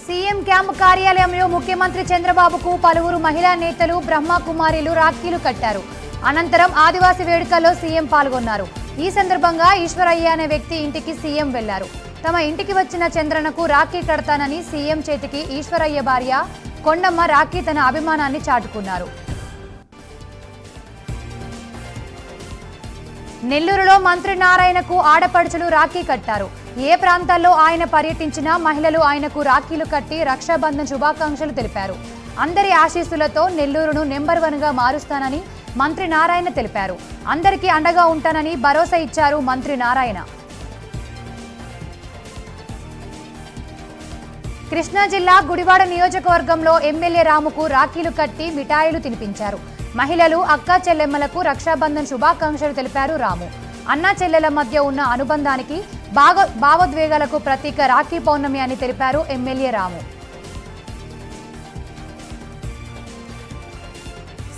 CM camp కార్యాలయంలో ముఖ్యమంత్రి చంద్రబాబుకు పలువురు మహిళా నేతలు బ్రహ్మకుమారిలు రాఖీలు కట్టారు. అనంతరం ఆదివాసీ వేడుకల్లో సీఎం పాల్గొన్నారు. ఈ సందర్భంగా ఈశ్వరయ్య అనే వ్యక్తి ఇంటికి సీఎం వెళ్లారు. తమ ఇంటికి వచ్చిన చంద్రనకు రాఖీ కడతానని సీఎం చేతికి ఈశ్వరయ్య భార్య కొండమ్మ రాఖీ తన అభిమానాన్ని చాటుకున్నారు. నెల్లూరులో మంత్రి నారాయణకు ఆడపడుచులు రాఖీ కట్టారు. ఏ ప్రాంతాల్లో ఆయన పర్యటించినా మహిళలు ఆయనకు రాఖీలు కట్టి రక్షాబంధన్ శుభాకాంక్షలు తెలిపారు. అందరి ఆశీస్సులతో నెల్లూరును నెంబర్ 1గా మారుస్తానని మంత్రి నారాయణ తెలిపారు. అందరికీ అండగా ఉంటానని భరోసా ఇచ్చారు మంత్రి నారాయణ. కృష్ణా జిల్లా గుడివాడ నియోజకవర్గంలో ఎమ్మెల్యే రాముకు రాఖీలు కట్టి మిఠాయిలు తినిపించారు. మహిళలు అక్కా చెల్లెమ్మలకు రక్షాబంధన్ శుభాకాంక్షలు తెలిపారు రాము. అన్నా చెల్లెల మధ్య ఉన్న అనుబంధానికి భావోద్వేగాలకు ప్రతీక రాఖీ పౌర్ణమి అని తెలిపారు ఎమ్మెల్యే రాము.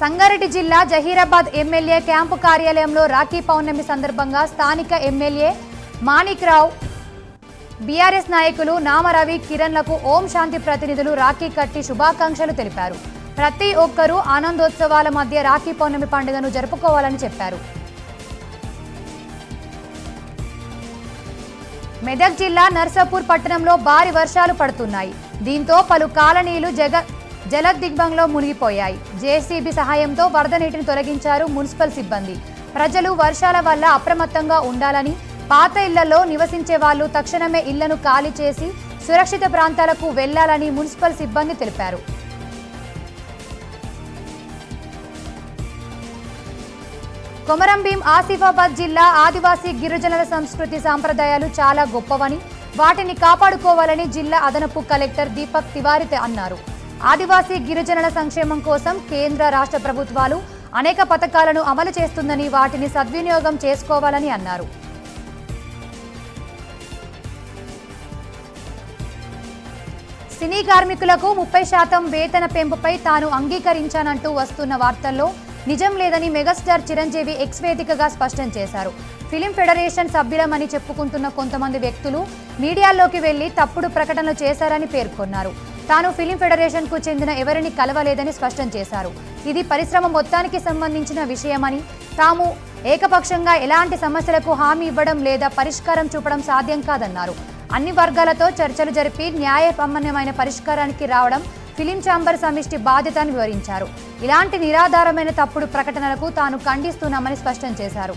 సంగారెడ్డి జిల్లా జహీరాబాద్ ఎమ్మెల్యే క్యాంపు కార్యాలయంలో రాఖీ పౌర్ణమి సందర్భంగా స్థానిక ఎమ్మెల్యే మాణిక్ రావు, బీఆర్ఎస్ నాయకులు నామరవి, కిరణ్లకు ఓం శాంతి ప్రతినిధులు రాఖీ కట్టి శుభాకాంక్షలు తెలిపారు. ప్రతి ఒక్కరూ ఆనందోత్సవాల మధ్య రాఖీ పౌర్ణమి పండుగను జరుపుకోవాలని చెప్పారు. మెదక్ జిల్లా నర్సాపూర్ పట్టణంలో భారీ వర్షాలు పడుతున్నాయి. దీంతో పలు కాలనీలు జలదిగ్బంలో మునిగిపోయాయి. జేసీబీ సహాయంతో వరద నీటిని తొలగించారు మున్సిపల్ సిబ్బంది. ప్రజలు వర్షాల వల్ల అప్రమత్తంగా ఉండాలని, పాత ఇళ్లలో నివసించే వాళ్లు తక్షణమే ఇళ్లను ఖాళీ చేసి సురక్షిత ప్రాంతాలకు వెళ్లాలని మున్సిపల్ సిబ్బంది తెలిపారు. కొమరంభీం ఆసిఫాబాద్ జిల్లా ఆదివాసీ గిరిజనుల సంస్కృతి సాంప్రదాయాలు చాలా గొప్పవని, వాటిని కాపాడుకోవాలని జిల్లా అదనపు కలెక్టర్ దీపక్ తివారీ అన్నారు. ఆదివాసీ గిరిజనుల సంక్షేమం కోసం కేంద్ర రాష్ట్ర ప్రభుత్వాలు అనేక పథకాలను అమలు చేస్తుందని, వాటిని సద్వినియోగం చేసుకోవాలని అన్నారు. సినీ కార్మికులకు 30% వేతన పెంపుపై తాను అంగీకరించానంటూ వస్తున్న వార్తల్లో నిజం లేదని మెగాస్టార్ చిరంజీవి ఎక్స్ వేదికగా స్పష్టం చేశారు. ఫిలిం ఫెడరేషన్ సభ్యులమని చెప్పుకుంటున్న కొంతమంది వ్యక్తులు మీడియాలోకి వెళ్లి తప్పుడు ప్రకటనలు చేశారని పేర్కొన్నారు. తాను ఫిలిం ఫెడరేషన్కు చెందిన ఎవరిని కలవలేదని స్పష్టం చేశారు. ఇది పరిశ్రమ మొత్తానికి సంబంధించిన విషయమని, తాము ఏకపక్షంగా ఎలాంటి సమస్యలకు హామీ ఇవ్వడం లేదా పరిష్కారం చూపడం సాధ్యం కాదన్నారు. అన్ని వర్గాలతో చర్చలు జరిపి న్యాయసమ్మతమైన పరిష్కారానికి రావడం ఫిలిం ఛాంబర్ సమిష్టి బాధ్యత అని వివరించారు. ఇలాంటి నిరాధారమైన తప్పుడు ప్రకటనలకు తాను ఖండిస్తున్నామని స్పష్టం చేశారు.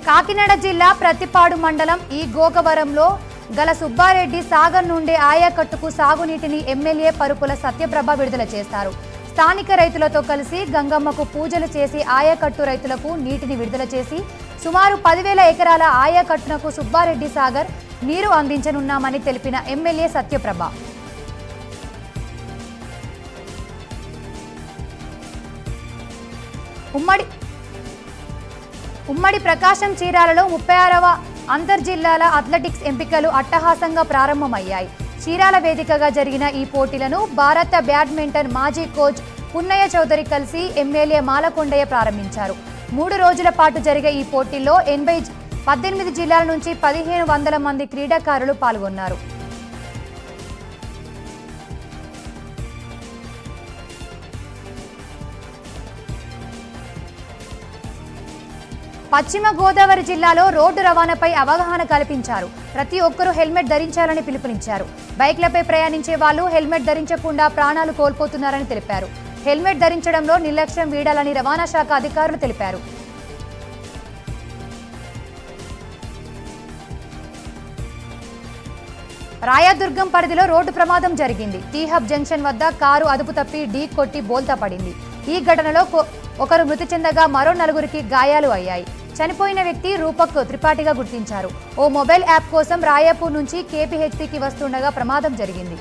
కాకినాడ జిల్లా ప్రతిపాడు మండలం ఈ గోకవరంలో గల సుబ్బారెడ్డి సాగర్ నుండి ఆయకట్టుకు సాగునీటిని ఎమ్మెల్యే పరుపుల సత్యప్రభ విడుదల చేశారు. స్థానిక రైతులతో కలిసి గంగమ్మకు పూజలు చేసి ఆయకట్టు రైతులకు నీటిని విడుదల చేసి సుమారు 10,000 ఎకరాల ఆయకట్టునకు సుబ్బారెడ్డి సాగర్ నీరు అందించనున్నామని తెలిపిన ఎమ్మెల్యే సత్యప్రభ, ఉమ్మడి ప్రకాశం చీరాలలో 36వ అంతర్జిల్లాల అథ్లెటిక్స్ ఎంపికలు అట్టహాసంగా ప్రారంభమయ్యాయి. చీరాల వేదికగా జరిగిన ఈ పోటీలను భారత బ్యాడ్మింటన్ మాజీ కోచ్ పున్నయ్య చౌదరి కలిసి ఎమ్మెల్యే మాలకొండయ్య ప్రారంభించారు. 3 రోజుల పాటు జరిగే ఈ పోటీల్లో 18 జిల్లాల నుంచి 1,500 మంది క్రీడాకారులు పాల్గొన్నారు. పశ్చిమ గోదావరి జిల్లాలో రోడ్డు రవాణాపై అవగాహన కల్పించారు. ప్రతి ఒక్కరూ హెల్మెట్ ధరించాలని పిలుపునిచ్చారు. బైక్లపై ప్రయాణించే వాళ్ళు హెల్మెట్ ధరించకుండా ప్రాణాలు కోల్పోతున్నారని తెలిపారు. హెల్మెట్ ధరించడంలో నిర్లక్ష్యం వీడాలని రవాణా శాఖ అధికారులు తెలిపారు. రాయదుర్గం పరిధిలో రోడ్డు ప్రమాదం జరిగింది. టీహబ్ జంక్షన్ వద్ద కారు అదుపు తప్పి ఢీ కొట్టి బోల్తా పడింది. ఈ ఘటనలో ఒకరు మృతి చెందగా మరో 4గురికి గాయాలు అయ్యాయి. చనిపోయిన వ్యక్తి రూపక్ త్రిపాఠిగా గుర్తించారు. ఓ మొబైల్ యాప్ కోసం రాయపూర్ నుంచి కేపీహెచ్పీకి వస్తుండగా ప్రమాదం జరిగింది.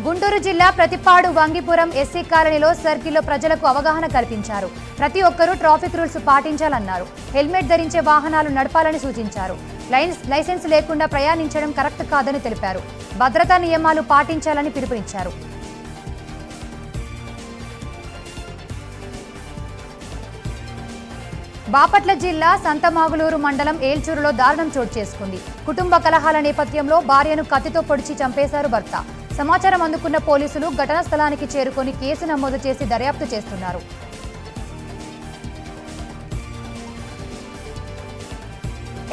గుంటూరు జిల్లా ప్రతిపాడు వంగిపురం ఎస్సీ కాలనీలో సర్కిల్లో ప్రజలకు అవగాహన కల్పించారు. ప్రతి ఒక్కరూ ట్రాఫిక్ రూల్స్ పాటించాలన్నారు. హెల్మెట్ ధరించే వాహనాలు నడపాలని సూచించారు. లైసెన్స్ లేకుండా ప్రయాణించడం కరెక్ట్ కాదని తెలిపారు. భద్రతా నియమాలు పాటించాలని పిలుపునిచ్చారు. బాపట్ల జిల్లా సంతమాగులూరు మండలం ఏల్చూరులో దారుణం చోటు చేసుకుంది. కుటుంబ కలహాల నేపథ్యంలో భార్యను కత్తితో పొడిచి చంపేశారు భర్త. సమాచారం అందుకున్న పోలీసులు ఘటనా స్థలానికి చేరుకొని కేసు నమోదు చేసి దర్యాప్తు చేస్తున్నారు.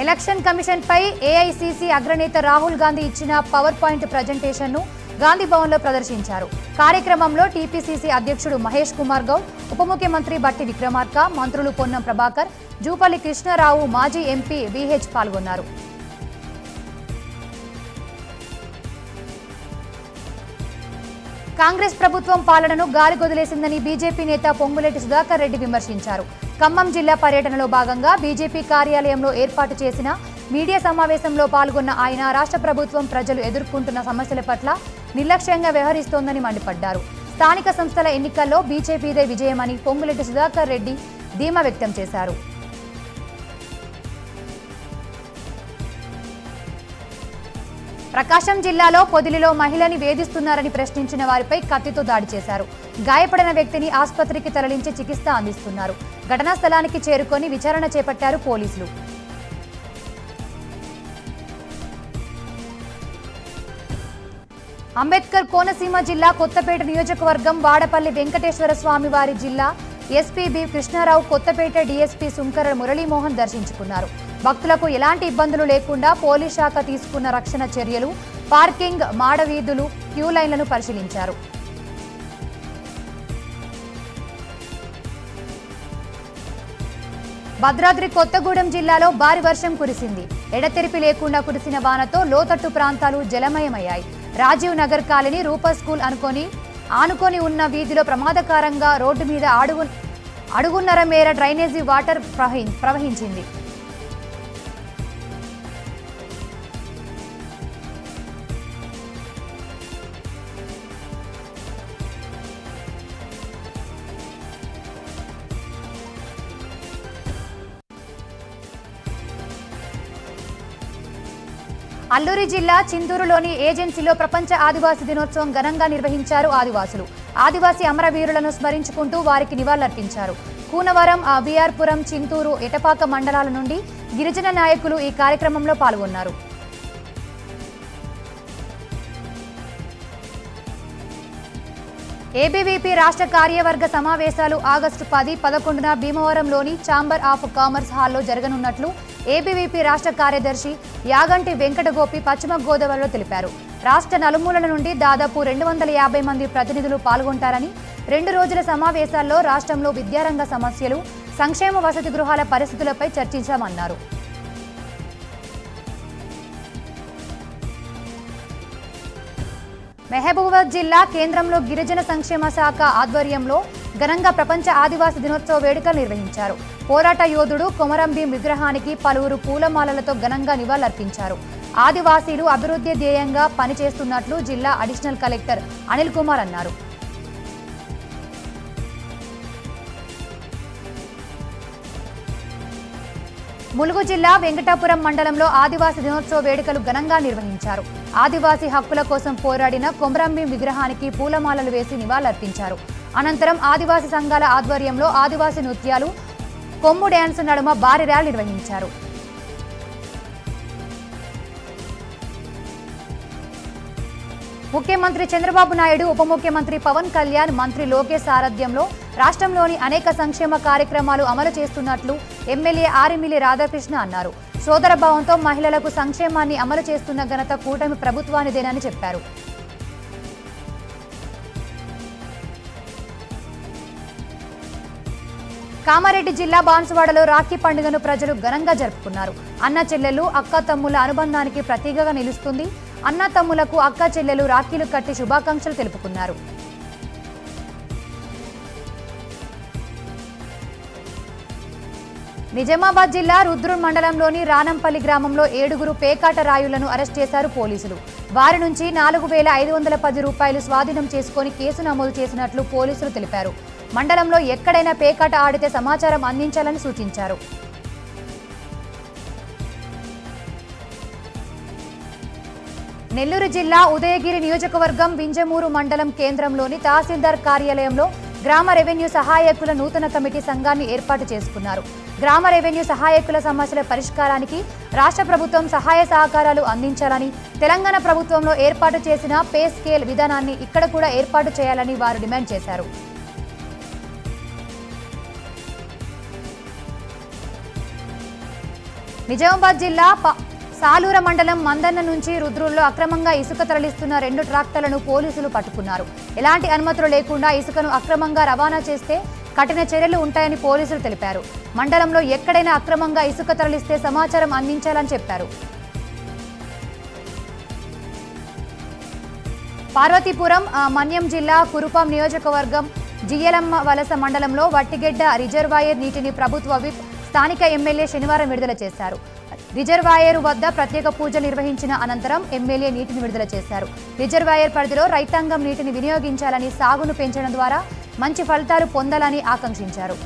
ఎలక్షన్ కమిషన్ పై ఏఐసీసీ అగ్రనేత రాహుల్ గాంధీ ఇచ్చిన పవర్ పాయింట్ ప్రజెంటేషన్ను గాంధీ భవన్లో ప్రదర్శించారు. కార్యక్రమంలో టీపీసీసీ అధ్యక్షుడు మహేష్ కుమార్ గౌడ్, ఉప ముఖ్యమంత్రి బట్టి విక్రమార్క, మంత్రులు పొన్నం ప్రభాకర్, జూపల్లి కృష్ణారావు, మాజీ ఎంపీ విహెచ్ పాల్గొన్నారు. కాంగ్రెస్ ప్రభుత్వం పాలనను గాలికొదిలేసిందని బీజేపీ నేత పొంగులేటి సుధాకర్ రెడ్డి విమర్శించారు. ఖమ్మం జిల్లా పర్యటనలో భాగంగా బీజేపీ కార్యాలయంలో ఏర్పాటు చేసిన మీడియా సమావేశంలో పాల్గొన్న ఆయన రాష్ట్ర ప్రభుత్వం ప్రజలు ఎదుర్కొంటున్న సమస్యల పట్ల నిర్లక్ష్యంగా వ్యవహరిస్తోందని మండిపడ్డారు. స్థానిక సంస్థల ఎన్నికల్లో బీజేపీదే విజయమని పొంగులేటి సుధాకర్ రెడ్డి ధీమా వ్యక్తం చేశారు. ప్రకాశం జిల్లాలో పొదిలిలో మహిళని వేధిస్తున్నారని ప్రశ్నించిన వారిపై కత్తితో దాడి చేశారు. గాయపడిన వ్యక్తిని ఆసుపత్రికి తరలించి చికిత్స అందిస్తున్నారు. ఘటనా స్థలానికి చేరుకొని విచారణ చేపట్టారు పోలీసులు. అంబేద్కర్ కోనసీమ జిల్లా కొత్తపేట నియోజకవర్గం వాడపల్లి వెంకటేశ్వర స్వామి వారి జిల్లా SP B Krishnarao Kothapeta DSP Sunkara Muralimohan దర్శించుకున్నారు. భక్తులకు ఎలాంటి ఇబ్బందులు లేకుండా పోలీస్ శాఖ తీసుకున్న రక్షణ చర్యలు, పార్కింగ్, మాడవీధులు, క్యూ లైన్లను పరిశీలించారు. భద్రాద్రి కొత్తగూడెం జిల్లాలో భారీ వర్షం కురిసింది. ఎడతెరిపి లేకుండా కురిసిన వానతో లోతట్టు ప్రాంతాలు జలమయమయ్యాయి. రాజీవ్ నగర్ కాలనీ రూపా స్కూల్ ఆనుకొని ఉన్న వీధిలో ప్రమాదకరంగా రోడ్డు మీద అడుగున్నర మేర డ్రైనేజీ వాటర్ ప్రవహించింది. అల్లూరి జిల్లా చింతూరులోని ఏజెన్సీలో ప్రపంచ ఆదివాసీ దినోత్సవం ఘనంగా నిర్వహించారు ఆదివాసులు. ఆదివాసీ అమరవీరులను స్మరించుకుంటూ వారికి నివాళులర్పించారు. కూనవరం, బీఆర్పురం, చింతూరు, ఎటపాక మండలాల నుండి గిరిజన నాయకులు ఈ కార్యక్రమంలో పాల్గొన్నారు. ఏబీవీపీ రాష్ట్ర కార్యవర్గ సమావేశాలు ఆగస్టు 10, 11న భీమవరంలోని ఛాంబర్ ఆఫ్ కామర్స్ హాల్లో జరగనున్నట్లు ఏబీవీపీ రాష్ట్ర కార్యదర్శి యాగంటి వెంకటగోపి పశ్చిమ గోదావరిలో తెలిపారు. రాష్ట్ర నలుమూలల నుండి దాదాపు 250 మంది ప్రతినిధులు పాల్గొంటారని, 2 రోజుల సమావేశాల్లో రాష్ట్రంలో విద్యారంగ సమస్యలు, సంక్షేమ వసతి గృహాల పరిస్థితులపై చర్చించామన్నారు. మహబూబాబాద్ జిల్లా కేంద్రంలో గిరిజన సంక్షేమ శాఖ ఆధ్వర్యంలో ఘనంగా ప్రపంచ ఆదివాసీ దినోత్సవ వేడుకలు నిర్వహించారు. పోరాట యోధుడు కొమరం భీం విగ్రహానికి పలువురు పూలమాలలతో ఘనంగా నివాళులర్పించారు. ఆదివాసీలు అభివృద్ధి ధ్యేయంగా పనిచేస్తున్నట్లు జిల్లా అడిషనల్ కలెక్టర్ అనిల్ కుమార్ అన్నారు. ములుగు జిల్లా వెంకటాపురం మండలంలో ఆదివాసీ దినోత్సవ వేడుకలు ఘనంగా నిర్వహించారు. ఆదివాసీ హక్కుల కోసం పోరాడిన కొమరం భీం విగ్రహానికి పూలమాలలు వేసి నివాళులర్పించారు. అనంతరం ఆదివాసీ సంఘాల ఆధ్వర్యంలో ఆదివాసీ నృత్యాలు, కొమ్ము డ్యాన్స్ నడుమ భారీ ర్యాలీ నిర్వహించారు. ముఖ్యమంత్రి చంద్రబాబు నాయుడు, ఉప ముఖ్యమంత్రి పవన్ కళ్యాణ్, మంత్రి లోకేష్ సారథ్యంలో రాష్ట్రంలోని అనేక సంక్షేమ కార్యక్రమాలు అమలు చేస్తున్నట్లు ఎమ్మెల్యే ఆరిమిల్లి రాధాకృష్ణ అన్నారు. సోదరభావంతో మహిళలకు సంక్షేమాన్ని అమలు చేస్తున్న ఘనత కూటమి ప్రభుత్వానిదేనని చెప్పారు. కామారెడ్డి జిల్లా బాన్సువాడలో రాఖీ పండుగను ప్రజలు ఘనంగా జరుపుకున్నారు. అన్న చెల్లెలు, అక్క తమ్ముల అనుబంధానికి ప్రతీకగా నిలుస్తుంది. అన్న తమ్ములకు అక్క చెల్లెలు రాఖీలు కట్టి శుభాకాంక్షలు తెలుపుకున్నారు. నిజామాబాద్ జిల్లా రుద్రూర్ మండలంలోని రానంపల్లి గ్రామంలో 7గురు పేకాట రాయులను అరెస్ట్ చేశారు పోలీసులు. వారి నుంచి 4,510 రూపాయలు స్వాధీనం చేసుకుని కేసు నమోదు చేసినట్లు పోలీసులు తెలిపారు. మండలంలో ఎక్కడైనా పేకాట ఆడితే సమాచారం అందించాలని సూచించారు. నెల్లూరు జిల్లా ఉదయగిరి నియోజకవర్గం వింజమూరు మండలం కేంద్రంలోని తహసీల్దార్ కార్యాలయంలో గ్రామ రెవెన్యూ సహాయకుల నూతన కమిటీ సంఘాన్ని ఏర్పాటు చేసుకున్నారు. గ్రామ రెవెన్యూ సహాయకుల సమస్యల పరిష్కారానికి రాష్ట్ర ప్రభుత్వం సహాయ సహకారాలు అందించాలని, తెలంగాణ ప్రభుత్వంలో ఏర్పాటు చేసిన పే స్కేల్ విధానాన్ని ఇక్కడ కూడా ఏర్పాటు చేయాలని వారు డిమాండ్ చేశారు. నిజామాబాద్ జిల్లా సాలూర మండలం మందన్న నుంచి రుద్రూరులో అక్రమంగా ఇసుక తరలిస్తున్న 2 ట్రాక్టర్లను పోలీసులు పట్టుకున్నారు. ఎలాంటి అనుమతులు లేకుండా ఇసుకను అక్రమంగా రవాణా చేస్తే కఠిన చర్యలు ఉంటాయని పోలీసులు తెలిపారు. మండలంలో ఎక్కడైనా అక్రమంగా ఇసుక తరలిస్తే సమాచారం అందించాలని చెప్పారు. పార్వతీపురం మన్యం జిల్లా కురుపాం నియోజకవర్గం జియ్యలమ్మ వలస మండలంలో వట్టిగెడ్డ రిజర్వాయర్ నీటిని ప్రభుత్వ విప్ స్థానిక ఎమ్మెల్యే శనివారం విడుదల చేశారు. రిజర్వాయర్ వద్ద ప్రత్యేక పూజలు నిర్వహించిన అనంతరం ఎమ్మెల్యే నీటిని విడుదల చేశారు. రిజర్వాయర్ పరిధిలో రైతాంగం నీటిని వినియోగించాలని, సాగును పెంచడం ద్వారా మంచి ఫలితాలు పొందాలని ఆకాంక్షించారు.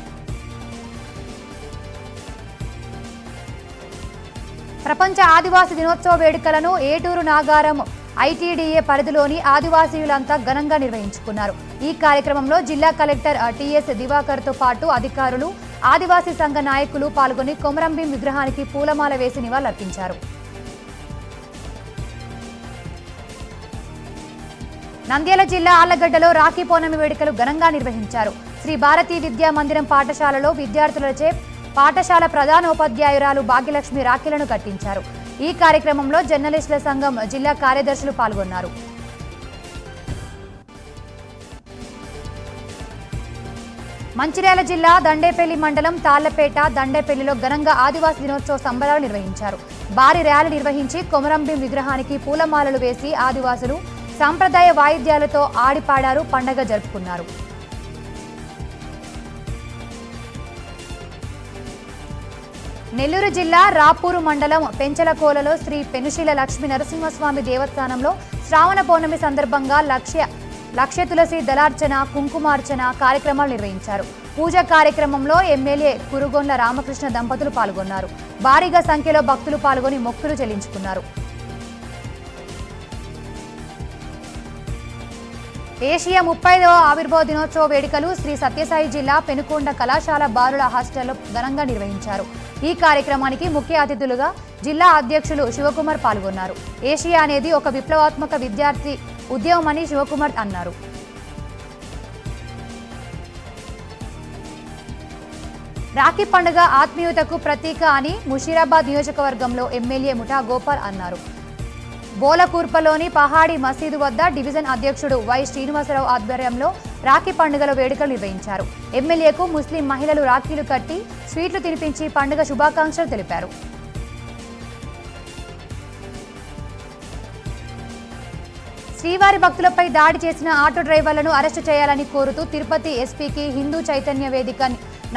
ప్రపంచ ఆదివాసీ దినోత్సవ వేడుకలను ఏటూరు నాగారం ఐటీడీఏ పరిధిలోని ఆదివాసీయులంతా ఘనంగా నిర్వహించుకున్నారు. ఈ కార్యక్రమంలో జిల్లా కలెక్టర్ టిఎస్ దివాకర్తో పాటు అధికారులు, ఆదివాసీ సంఘ నాయకులు పాల్గొని కొమరంభీం విగ్రహానికి పూలమాల వేసి నివాళులర్పించారు. నంద్యాల జిల్లా ఆళ్లగడ్డలో రాఖీ పౌర్ణమి వేడుకలు ఘనంగా నిర్వహించారు. శ్రీ భారతీ విద్యా మందిరం పాఠశాలలో విద్యార్థులచే పాఠశాల ప్రధానోపాధ్యాయురాలు భాగ్యలక్ష్మి రాఖీలను కట్టించారు. ఈ కార్యక్రమంలో జర్నలిస్టుల సంఘం జిల్లా కార్యదర్శులు పాల్గొన్నారు. మంచిర్యాల జిల్లా దండేపల్లి మండలం తాళ్లపేట దండేపల్లిలో ఘనంగా ఆదివాసీ దినోత్సవ సంబరాలు నిర్వహించారు. భారీ ర్యాలీ నిర్వహించి కొమరంభీం విగ్రహానికి పూలమాలలు వేసి ఆదివాసులు సాంప్రదాయ వాయిద్యాలతో ఆడిపాడారు, పండగ జరుపుకున్నారు. నెల్లూరు జిల్లా రాపూరు మండలం పెంచలకోలలో శ్రీ పెనుశీల లక్ష్మీ నరసింహస్వామి దేవస్థానంలో శ్రావణ పౌర్ణమి సందర్భంగా లక్ష్య తులసి దళార్చన, కుంకుమార్చన కార్యక్రమాలు నిర్వహించారు. పూజ కార్యక్రమంలో ఎమ్మెల్యే కురుగొండ్ల రామకృష్ణ దంపతులు పాల్గొన్నారు. భారీగా సంఖ్యలో భక్తులు పాల్గొని మొక్కులు చెల్లించుకున్నారు. ఏషియా 30వ ఆవిర్భావ దినోత్సవ వేడుకలు శ్రీ సత్యసాయి జిల్లా పెనుకొండ కళాశాల బాలుల హాస్టల్లో ఘనంగా నిర్వహించారు. ఈ కార్యక్రమానికి ముఖ్య అతిథులుగా జిల్లా అధ్యక్షులు శివకుమార్ పాల్గొన్నారు. ఏషియా అనేది ఒక విప్లవాత్మక విద్యార్థి ఉద్యమమని శివకుమార్ అన్నారు. రాఖీ పండుగ ఆత్మీయతకు ప్రతీక అని ముషీరాబాద్ నియోజకవర్గంలో ఎమ్మెల్యే ముఠా గోపాల్ అన్నారు. బోలకూర్పలోని పహాడీ మసీదు వద్ద డివిజన్ అధ్యక్షుడు వై శ్రీనివాసరావు ఆధ్వర్యంలో రాఖీ పండుగల వేడుకలు నిర్వహించారు. ఎమ్మెల్యేకు ముస్లిం మహిళలు రాఖీలు కట్టి స్వీట్లు తినిపించి పండుగ శుభాకాంక్షలు తెలిపారు. శ్రీవారి భక్తులపై దాడి చేసిన ఆటో డ్రైవర్లను అరెస్టు చేయాలని కోరుతూ తిరుపతి ఎస్పీకి హిందూ చైతన్య వేదిక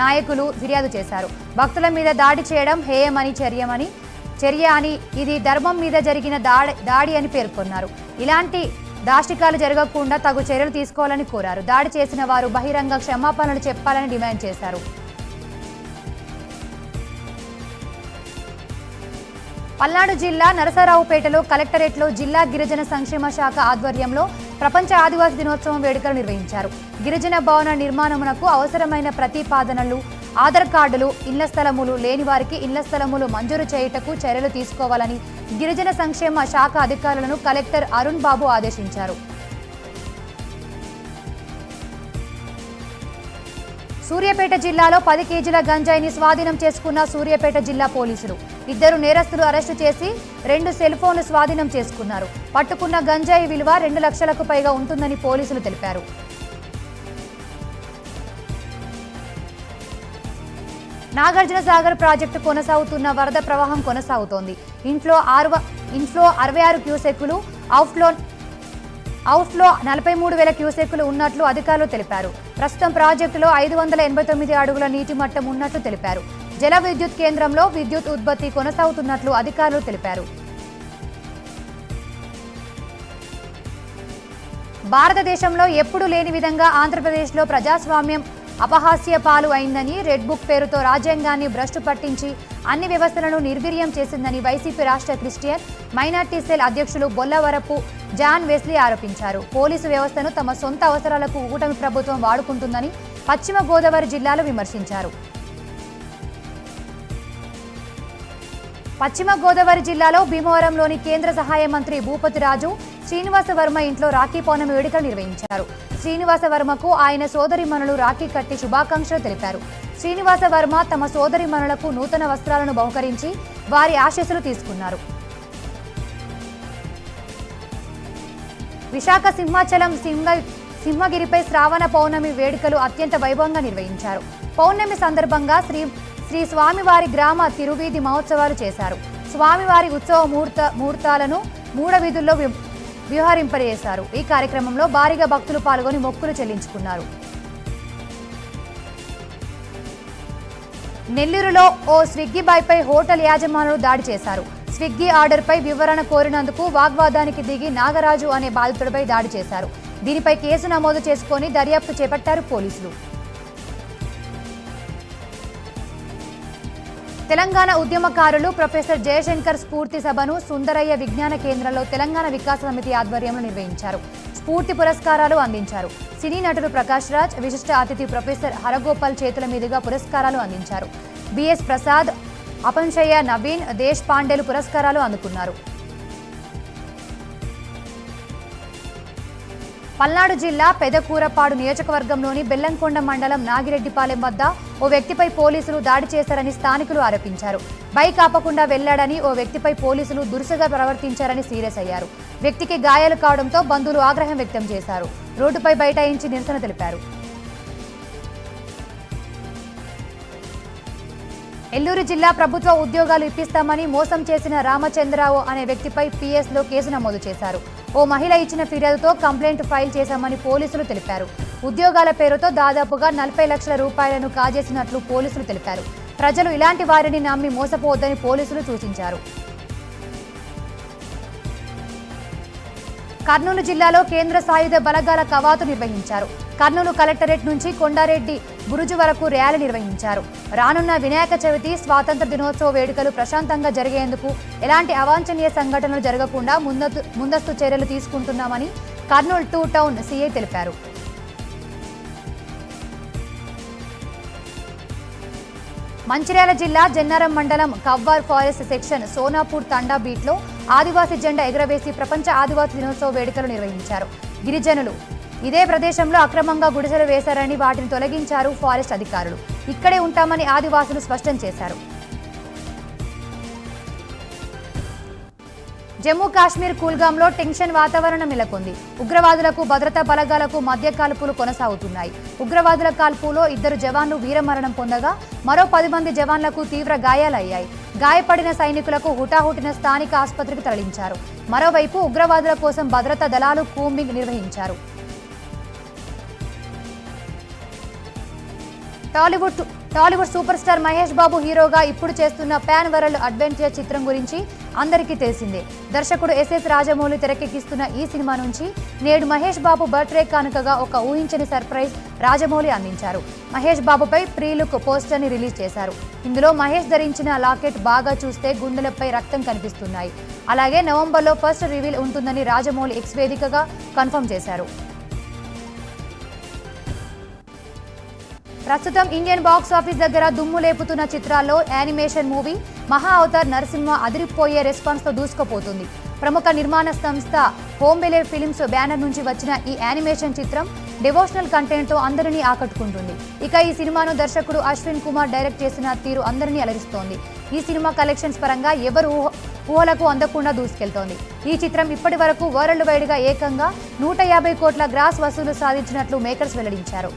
నాయకులు ఫిర్యాదు చేశారు. భక్తుల మీద దాడి చేయడం హేయమని చర్య అని, ఇది ధర్మం మీద జరిగిన దాడి అని పేర్కొన్నారు. ఇలాంటి దాష్టికాలు జరగకుండా తగు చర్యలు తీసుకోవాలని కోరారు. దాడి చేసిన వారు బహిరంగ క్షమాపణలు చెప్పాలని డిమాండ్ చేశారు. పల్నాడు జిల్లా నరసరావుపేటలో కలెక్టరేట్లో జిల్లా గిరిజన సంక్షేమ శాఖ ఆధ్వర్యంలో ప్రపంచ ఆదివాసీ దినోత్సవం వేడుకలు నిర్వహించారు. గిరిజన భవన నిర్మాణమునకు అవసరమైన ప్రతిపాదనలు, ఆధార్ కార్డులు, ఇళ్ల స్థలములు లేని వారికి ఇళ్ల స్థలములు మంజూరు చేయుటకు చర్యలు తీసుకోవాలని గిరిజన సంక్షేమ శాఖ అధికారులను కలెక్టర్ అరుణ్ బాబు ఆదేశించారు. సూర్యాపేట జిల్లాలో 10 కేజీల గంజాయిని స్వాధీనం చేసుకున్న సూర్యాపేట జిల్లా పోలీసులు 2 నేరస్తులు అరెస్టు చేసి 2 సెల్ ఫోన్లు స్వాధీనం చేసుకున్నారు. పట్టుకున్న గంజాయి విలువ 2 లక్షలకు పైగా ఉంటుందని పోలీసులు తెలిపారు. నాగార్జున సాగర్ ప్రాజెక్టు కొనసాగుతున్న వరద ప్రవాహం కొనసాగుతోంది. ఇన్ఫ్లో 66 క్యూసెక్కులు, అవుట్ఫ్లో 43,000 క్యూసెక్కులు ఉన్నట్లు అధికారులు తెలిపారు. ప్రస్తుతం ప్రాజెక్టులో 589 అడుగుల నీటి మట్టం ఉన్నట్లు తెలిపారు. జల విద్యుత్ కేంద్రంలో విద్యుత్ ఉత్పత్తి కొనసాగుతున్నట్లు అధికారులు తెలిపారు. భారతదేశంలో ఎప్పుడూ లేని విధంగా ఆంధ్రప్రదేశ్లో ప్రజాస్వామ్యం అపహాస్య పాలు అయిందని, రెడ్ బుక్ పేరుతో రాజ్యాంగాన్ని భ్రష్టు పట్టించి అన్ని వ్యవస్థలను నిర్వీర్యం చేసిందని వైసీపీ రాష్ట్ర క్రిస్టియన్ మైనార్టీ సెల్ అధ్యక్షులు బొల్లవరపు జాన్ వెస్లీ ఆరోపించారు. పోలీసు వ్యవస్థను తమ సొంత అవసరాలకు కూటమి ప్రభుత్వం వాడుకుంటుందని పశ్చిమ గోదావరి జిల్లాలో విమర్శించారు. పశ్చిమ గోదావరి జిల్లాలో భీమవరంలోని కేంద్ర సహాయ మంత్రి భూపతి రాజు శ్రీనివాస వర్మ ఇంట్లో రాఖీ పౌర్ణమి వేడుకలు నిర్వహించారు. శ్రీనివాస వర్మకు ఆయన సోదరిమణులు రాఖీ కట్టి శుభాకాంక్షలు తెలిపారు. శ్రీనివాస వర్మ తమ సోదరిమణులకు నూతన వస్త్రాలను బహుకరించి వారి ఆశీస్సులు తీసుకున్నారు. విశాఖ సింహాచలం సింహగిరిపై శ్రావణ పౌర్ణమి వేడుకలు అత్యంత వైభవంగా నిర్వహించారు. పౌర్ణమి సందర్భంగా శ్రీ స్వామివారి గ్రామ తిరువీధి మహోత్సవాలు చేశారు. స్వామివారి ఉత్సవ ముహూర్తాలను మూడ వీధుల్లో విహరింపజేశారు. ఈ కార్యక్రమంలో భారీగా భక్తులు పాల్గొని మొక్కులు చెల్లించుకున్నారు. నెల్లూరులో ఓ స్విగ్గీ బాయ్పై హోటల్ యాజమానులు దాడి చేశారు. స్విగ్గీ ఆర్డర్పై వివరణ కోరినందుకు వాగ్వాదానికి దిగి నాగరాజు అనే బాధితుడిపై దాడి చేశారు. దీనిపై కేసు నమోదు చేసుకుని దర్యాప్తు చేపట్టారు పోలీసులు. తెలంగాణ ఉద్యమకారులు ప్రొఫెసర్ జయశంకర్ స్ఫూర్తి సభను సుందరయ్య విజ్ఞాన కేంద్రంలో తెలంగాణ వికాస సమితి ఆధ్వర్యంలో నిర్వహించారు. స్ఫూర్తి పురస్కారాలు అందించారు. సినీ నటుడు ప్రకాష్ రాజ్, విశిష్ట అతిథి ప్రొఫెసర్ హరగోపాల్ చేతుల మీదుగా పురస్కారాలు అందించారు. బిఎస్ ప్రసాద్, అపంశయ్య, నవీన్, దేశ్ పాండేలు పురస్కారాలు అందుకున్నారు. పల్నాడు జిల్లా పెదకూరపాడు నియోజకవర్గంలోని బెల్లంకొండ మండలం నాగిరెడ్డిపాలెం వద్ద ఓ వ్యక్తిపై పోలీసులు దాడి చేశారని స్థానికులు ఆరోపించారు. బైక్ ఆపకుండా వెళ్లాడని ఓ వ్యక్తిపై పోలీసులు దురుసుగా ప్రవర్తించారని సీరియస్ అయ్యారు. వ్యక్తికి గాయాలు కావడంతో బంధువులు ఆగ్రహం వ్యక్తం చేశారు. రోడ్డుపై బైఠాయించి నిరసన తెలిపారు. ఎల్లూరు జిల్లా ప్రభుత్వ ఉద్యోగాలు ఇప్పిస్తామని మోసం చేసిన రామచంద్రరావు అనే వ్యక్తిపై పిఎస్లో కేసు నమోదు చేశారు. ఓ మహిళ ఇచ్చిన ఫిర్యాదుతో కంప్లైంట్ ఫైల్ చేశామని పోలీసులు తెలిపారు. ఉద్యోగాల పేరుతో దాదాపుగా 40 లక్షల రూపాయలను కాజేసినట్లు పోలీసులు తెలిపారు. ప్రజలు ఇలాంటి వారిని నమ్మి మోసపోవద్దని పోలీసులు సూచించారు. కర్నూలు జిల్లాలో కేంద్ర సాయుధ బలగాల కవాతు నిర్వహించారు. కర్నూలు కలెక్టరేట్ నుంచి కొండారెడ్డి బురుజు వరకు ర్యాలీ నిర్వహించారు. రానున్న వినాయక చవితి, స్వాతంత్ర దినోత్సవ వేడుకలు ప్రశాంతంగా జరిగేందుకు ఎలాంటి అవాంఛనీయ సంఘటనలు జరగకుండా ముందస్తు చర్యలు తీసుకుంటున్నామని కర్నూలు 2 టౌన్ సీఐ తెలిపారు. మంచిర్యాల జిల్లా జన్నారం మండలం కవ్వార్ ఫారెస్ట్ సెక్షన్ సోనాపూర్ తండా బీట్లో ఆదివాసీ జెండా ఎగురవేసి ప్రపంచ ఆదివాసీ దినోత్సవ వేడుకలు నిర్వహించారు. గిరిజనులు ఇదే ప్రదేశంలో అక్రమంగా గుడిసెలు వేశారని వాటిని తొలగించారు ఫారెస్ట్ అధికారులు. ఇక్కడే ఉంటామని ఆదివాసులు స్పష్టం చేశారు. జమ్మూ కాశ్మీర్ కుల్గాంలో టెన్షన్ వాతావరణం నెలకొంది. ఉగ్రవాదులకు భద్రతా బలగాలకు మధ్య కాల్పులు కొనసాగుతున్నాయి. ఉగ్రవాదుల కాల్పులో 2 జవాన్లు వీరమరణం పొందగా మరో 10 మంది జవాన్లకు తీవ్ర గాయాలయ్యాయి. గాయపడిన సైనికులకు హుటాహుటిన స్థానిక ఆసుపత్రికి తరలించారు. మరోవైపు ఉగ్రవాదుల కోసం భద్రతా దళాలు కూంబింగ్ నిర్వహించారు. టాలీవుడ్ సూపర్ స్టార్ మహేష్ బాబు హీరోగా ఇప్పుడు చేస్తున్న ప్యాన్ వరల్డ్ అడ్వెంచర్ చిత్రం గురించి అందరికీ తెలిసిందే. దర్శకుడు ఎస్ఎస్ రాజమౌళి తెరకెక్కిస్తున్న ఈ సినిమా నుంచి నేడు మహేష్ బాబు బర్త్డే కానుకగా ఒక ఊహించని సర్ప్రైజ్ రాజమౌళి అందించారు. మహేష్ బాబుపై ప్రీ లుక్ పోస్టర్ని రిలీజ్ చేశారు. ఇందులో మహేష్ ధరించిన లాకెట్ బాగా చూస్తే గుండెలపై రక్తం కనిపిస్తున్నాయి. అలాగే నవంబర్లో ఫస్ట్ రివీల్ ఉంటుందని రాజమౌళి ఎక్స్ వేదికగా కన్ఫర్మ్ చేశారు. ప్రస్తుతం ఇండియన్ బాక్స్ ఆఫీస్ దగ్గర దుమ్ము లేపుతున్న చిత్రాల్లో యానిమేషన్ మూవీ మహా అవతార్ నరసింహ అదిరిపోయే రెస్పాన్స్తో దూసుకుపోతుంది. ప్రముఖ నిర్మాణ సంస్థ హోంబెలే ఫిలిమ్స్ బ్యానర్ నుంచి వచ్చిన ఈ యానిమేషన్ చిత్రం డివోషనల్ కంటెంట్తో అందరినీ ఆకట్టుకుంటుంది. ఇక ఈ సినిమాను దర్శకుడు అశ్విన్ కుమార్ డైరెక్ట్ చేసిన తీరు అందరినీ అలరిస్తోంది. ఈ సినిమా కలెక్షన్స్ పరంగా ఎవరు ఊహలకు అందకుండా దూసుకెళ్తోంది. ఈ చిత్రం ఇప్పటి వరకు వరల్డ్ వైడ్గా ఏకంగా 150 కోట్ల గ్రాస్ వసూలు సాధించినట్లు మేకర్స్ వెల్లడించారు.